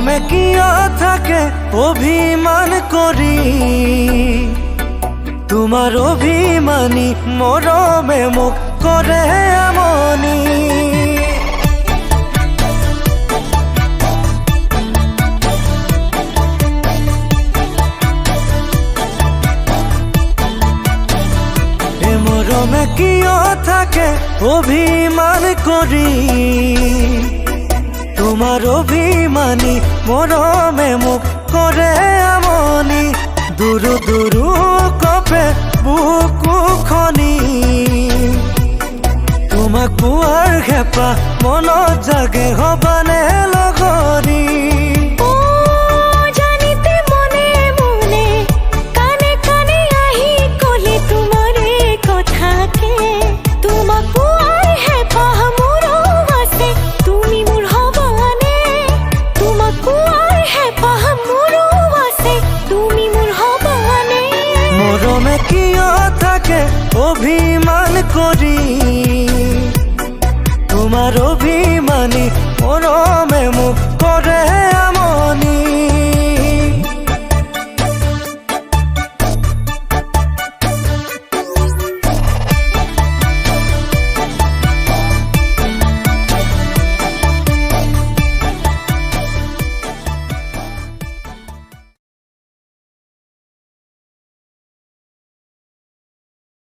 মৰমে কিয় থাকে অভিমান কৰি, তোমাৰ অভিমানী মৰমে মোক কৰে আমনি। মৰমে কিয় থাকে অভিমান কৰি, তোমাৰ অভিমানী মৰমে মোক কৰে আমনি। দুৰু দুৰু কপে বুকুখন